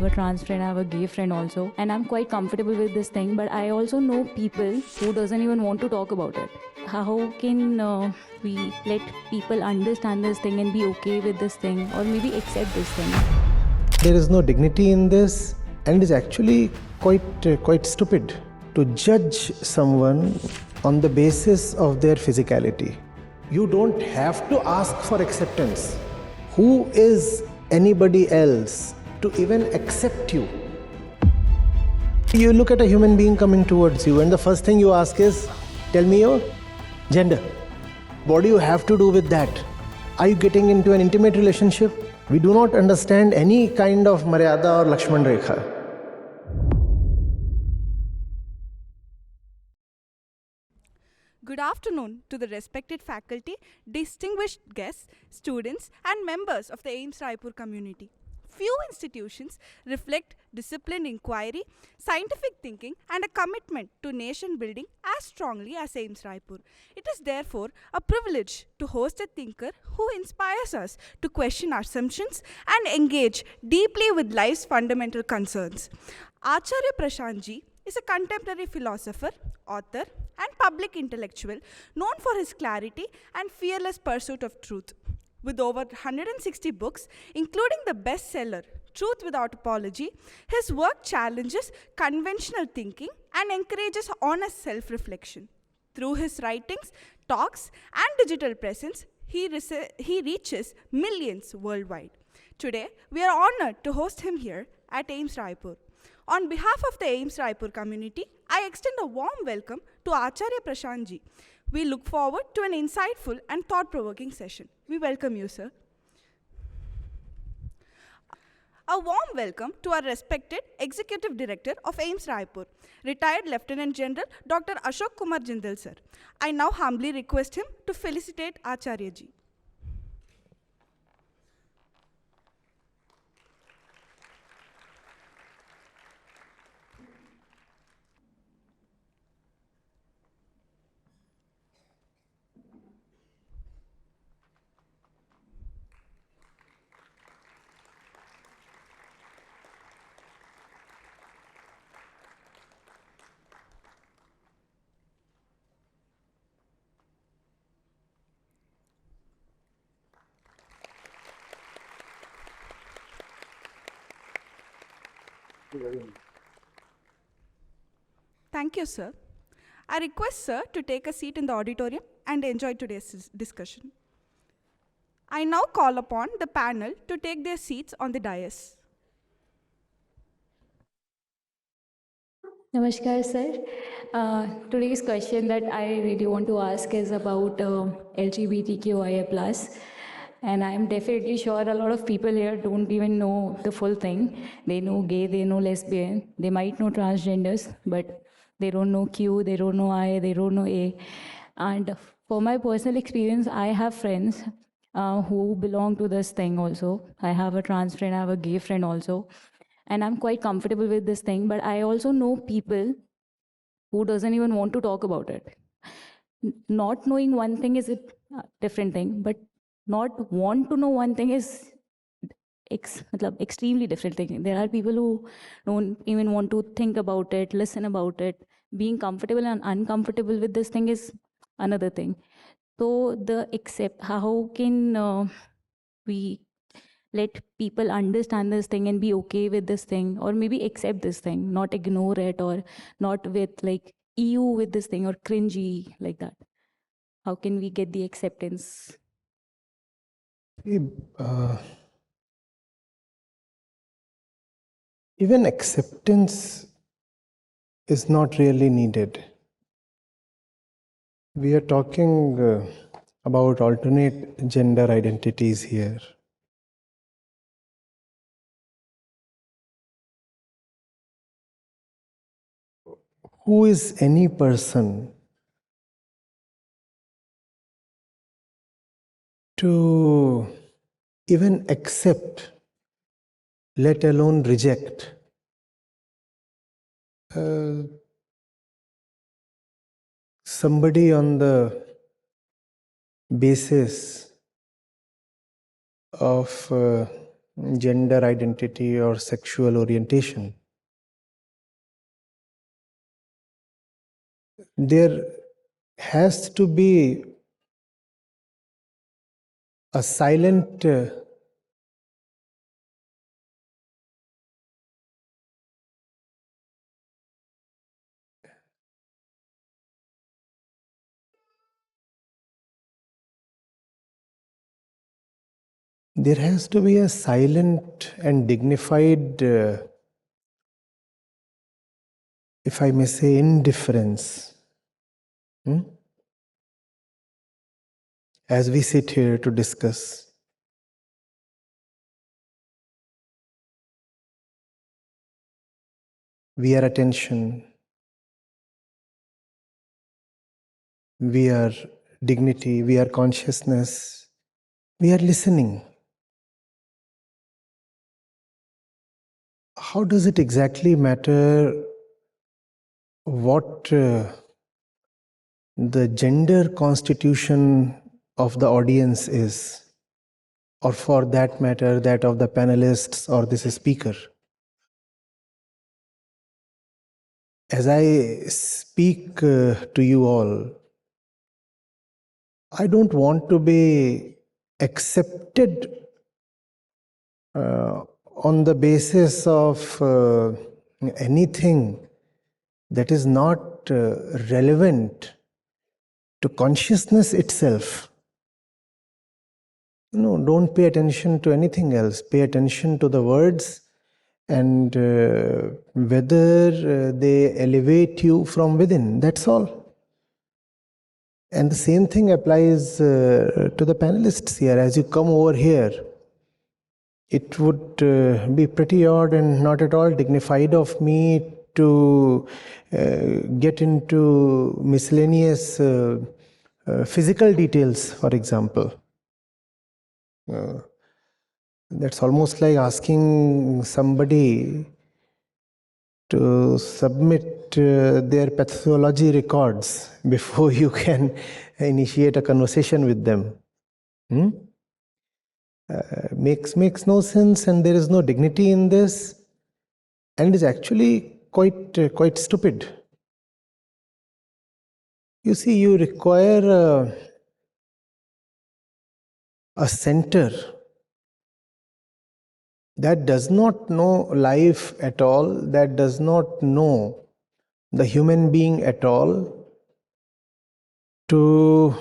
have a trans friend, I have a gay friend also, and I'm quite comfortable with this thing, but I also know people who doesn't even want to talk about it. How can we let people understand this thing and be okay with this thing, or maybe accept this thing? There is no dignity in this, and it's actually quite stupid to judge someone on the basis of their physicality. You don't have to ask for acceptance. Who is anybody else to even accept you? You look at a human being coming towards you, and the first thing you ask is, tell me your gender. What do you have to do with that? Are you getting into an intimate relationship? We do not understand any kind of Maryada or Lakshman Rekha. Good afternoon to the respected faculty, distinguished guests, students, and members of the AIIMS-Raipur community. Few institutions reflect disciplined inquiry, scientific thinking, and a commitment to nation building as strongly as AIIMS-Raipur. It is therefore a privilege to host a thinker who inspires us to question our assumptions and engage deeply with life's fundamental concerns. Acharya Prashant Ji is a contemporary philosopher, author, and public intellectual known for his clarity and fearless pursuit of truth. With over 160 books, including the bestseller Truth Without Apology, his work challenges conventional thinking and encourages honest self-reflection. Through his writings, talks, and digital presence, he reaches millions worldwide. Today, we are honored to host him here at AIIMS-Raipur. On behalf of the AIIMS-Raipur community, I extend a warm welcome to Acharya Prashant Ji. We look forward to an insightful and thought-provoking session. We welcome you, sir. A warm welcome to our respected Executive Director of AIIMS-Raipur, retired Lieutenant General Dr. Ashok Kumar Jindal, sir. I now humbly request him to felicitate Acharya Ji. Thank you, sir. I request sir to take a seat in the auditorium and enjoy today's discussion. I now call upon the panel to take their seats on the dais. Namaskar, sir. Today's question that I really want to ask is about LGBTQIA+. And I'm definitely sure a lot of people here don't even know the full thing. They know gay, they know lesbian, they might know transgenders, but they don't know Q, they don't know I, they don't know A. And for my personal experience, I have friends who belong to this thing also. I have a trans friend, I have a gay friend also. And I'm quite comfortable with this thing, but I also know people who doesn't even want to talk about it. Not knowing one thing is a different thing, but not want to know one thing is extremely different thing. There are people who don't even want to think about it, listen about it. Being comfortable and uncomfortable with this thing is another thing. So how can we let people understand this thing and be okay with this thing, or maybe accept this thing, not ignore it, or not with like EU with this thing or cringy like that? How can we get the acceptance? Even acceptance is not really needed. We are talking about alternate gender identities here. Who is any person to even accept, let alone reject, somebody on the basis of gender identity or sexual orientation. There has to be a silent there has to be a silent and dignified, if I may say, indifference. As we sit here to discuss. We are attention. We are dignity. We are consciousness. We are listening. How does it exactly matter what the gender constitution of the audience is, or for that matter, that of the panelists or this speaker? As I speak to you all, I don't want to be accepted on the basis of anything that is not relevant to consciousness itself. No, don't pay attention to anything else. Pay attention to the words and whether they elevate you from within. That's all. And the same thing applies to the panelists here. As you come over here, it would be pretty odd and not at all dignified of me to get into miscellaneous physical details, for example. That's almost like asking somebody to submit their pathology records before you can initiate a conversation with them. Makes no sense, and there is no dignity in this, and is actually quite stupid. You see, you require a center that does not know life at all, that does not know the human being at all, to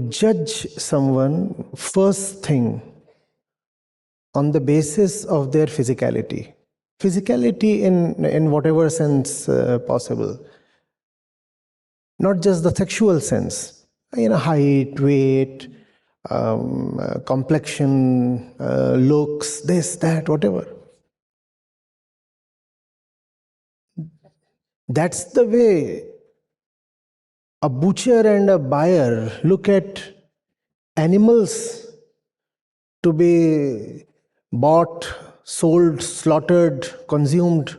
judge someone first thing on the basis of their physicality. Physicality in whatever sense possible. Not just the sexual sense. Height, weight, complexion, looks, this, that, whatever. That's the way a butcher and a buyer look at animals to be bought, sold, slaughtered, consumed.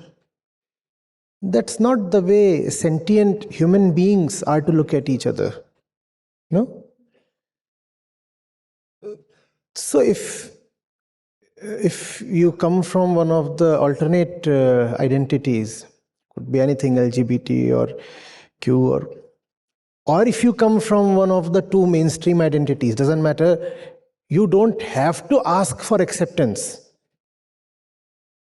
That's not the way sentient human beings are to look at each other. No? So if you come from one of the alternate identities, could be anything LGBT or Q, or if you come from one of the two mainstream identities, doesn't matter, you don't have to ask for acceptance.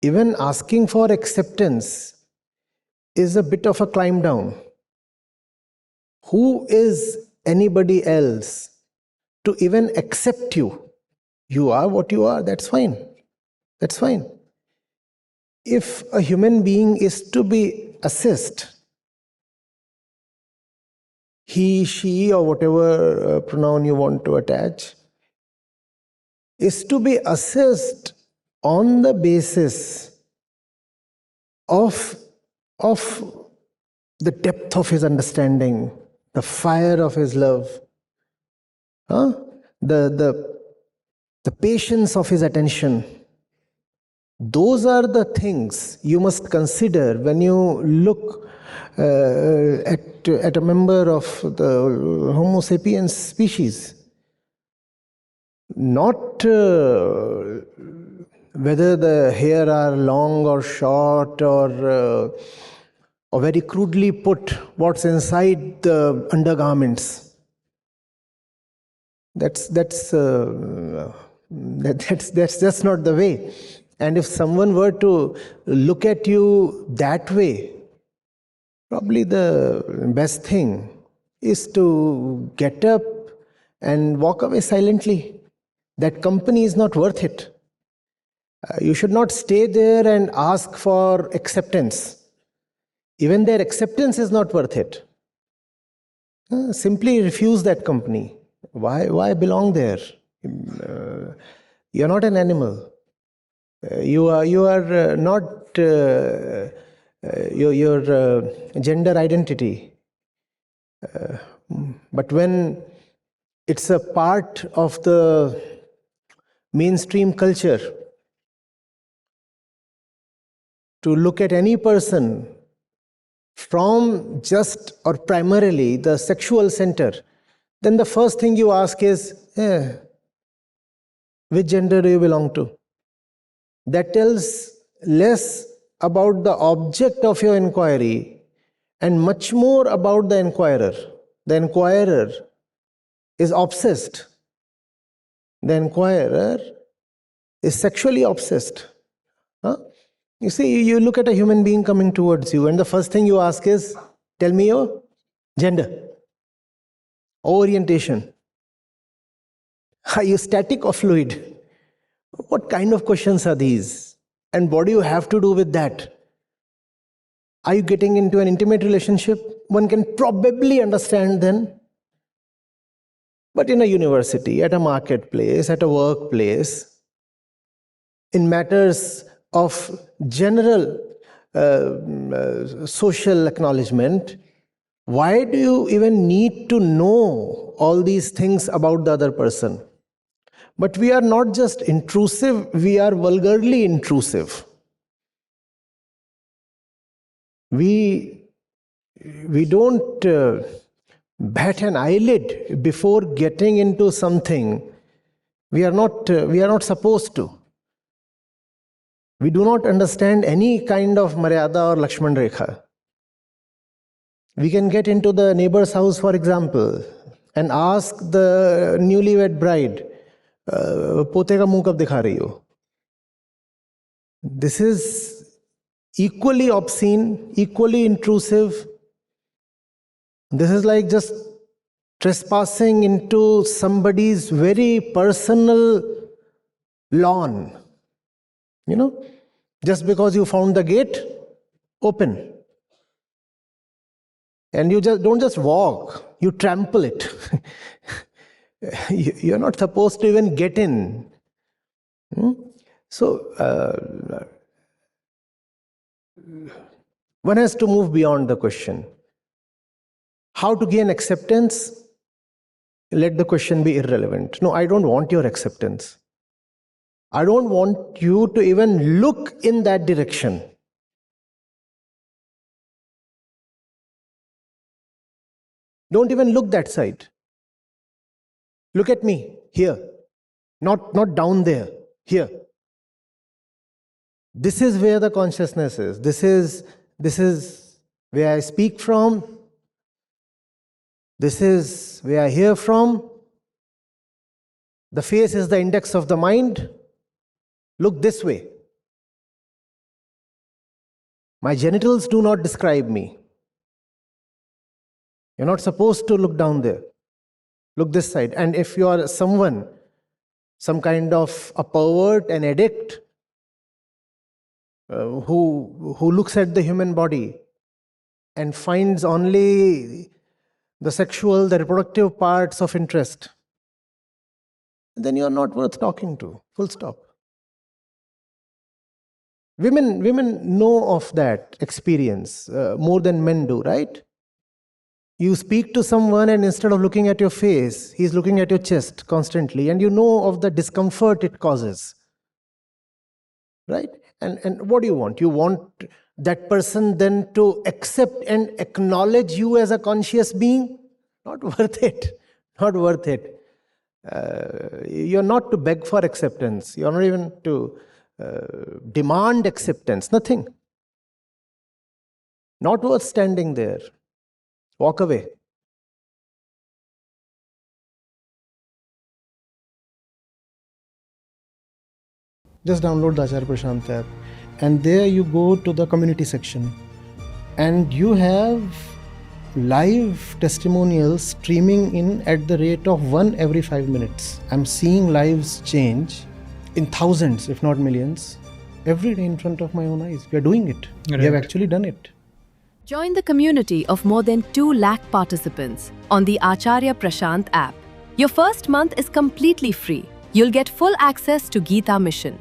Even asking for acceptance is a bit of a climb down. Who is anybody else to even accept you? You are what you are, that's fine. That's fine. If a human being is to be assessed, he, she, or whatever pronoun you want to attach, is to be assessed on the basis of the depth of his understanding, the fire of his love, the patience of his attention. Those are the things you must consider when you look at a member of the Homo sapiens species. Not whether the hair are long or short, or very crudely put, what's inside the undergarments. That's not the way. And if someone were to look at you that way, probably the best thing is to get up and walk away silently. That company is not worth it. You should not stay there and ask for acceptance. Even their acceptance is not worth it. Simply refuse that company. Why belong there? You're not an animal. You are not your gender identity. But when it's a part of the mainstream culture to look at any person from just or primarily the sexual center, then the first thing you ask is, which gender do you belong to? That tells less about the object of your inquiry and much more about the inquirer. The inquirer is obsessed. The inquirer is sexually obsessed. You see, you look at a human being coming towards you, and the first thing you ask is, tell me your gender, orientation. Are you static or fluid? What kind of questions are these? And what do you have to do with that? Are you getting into an intimate relationship? One can probably understand then. But in a university, at a marketplace, at a workplace, in matters of general social acknowledgement, why do you even need to know all these things about the other person? But we are not just intrusive, we are vulgarly intrusive. We don't bat an eyelid before getting into something. We are not supposed to. We do not understand any kind of Maryada or Lakshman Rekha. We can get into the neighbor's house, for example, and ask the newlywed bride, पोते का मुंह कब दिखा रही हो? This is equally obscene, equally intrusive. This is like just trespassing into somebody's very personal lawn. You know, just because you found the gate open. And you don't just walk, you trample it. You're not supposed to even get in. So, one has to move beyond the question. How to gain acceptance? Let the question be irrelevant. No, I don't want your acceptance. I don't want you to even look in that direction. Don't even look that side. Look at me here, not down there, here. This is where the consciousness is. This is where I speak from. This is where I hear from. The face is the index of the mind. Look this way. My genitals do not describe me. You're not supposed to look down there. Look this side. And if you are someone, some kind of a pervert, an addict, who looks at the human body and finds only the sexual, the reproductive parts of interest, then you are not worth talking to. Full stop. Women know of that experience more than men do, right? You speak to someone and instead of looking at your face, he's looking at your chest constantly, and you know of the discomfort it causes. Right? And what do you want? You want that person then to accept and acknowledge you as a conscious being? Not worth it. Not worth it. You're not to beg for acceptance. You're not even to demand acceptance. Nothing. Not worth standing there. Walk away. Just download the Acharya Prashant app, and there you go to the community section, and you have live testimonials streaming in at the rate of 1 every 5 minutes. I'm seeing lives change in thousands, if not millions, every day in front of my own eyes. We are doing it. Right. We have actually done it. Join the community of more than 2 lakh participants on the Acharya Prashant app. Your first month is completely free. You'll get full access to Gita Mission.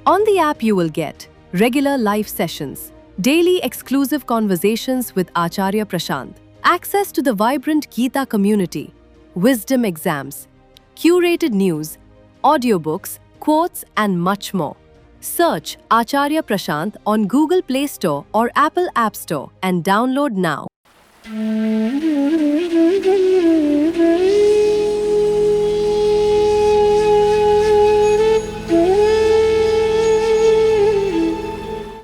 On the app, you will get regular live sessions, daily exclusive conversations with Acharya Prashant, access to the vibrant Gita community, wisdom exams, curated news, audiobooks, quotes, and much more. Search Acharya Prashant on Google Play Store or Apple App Store and download now.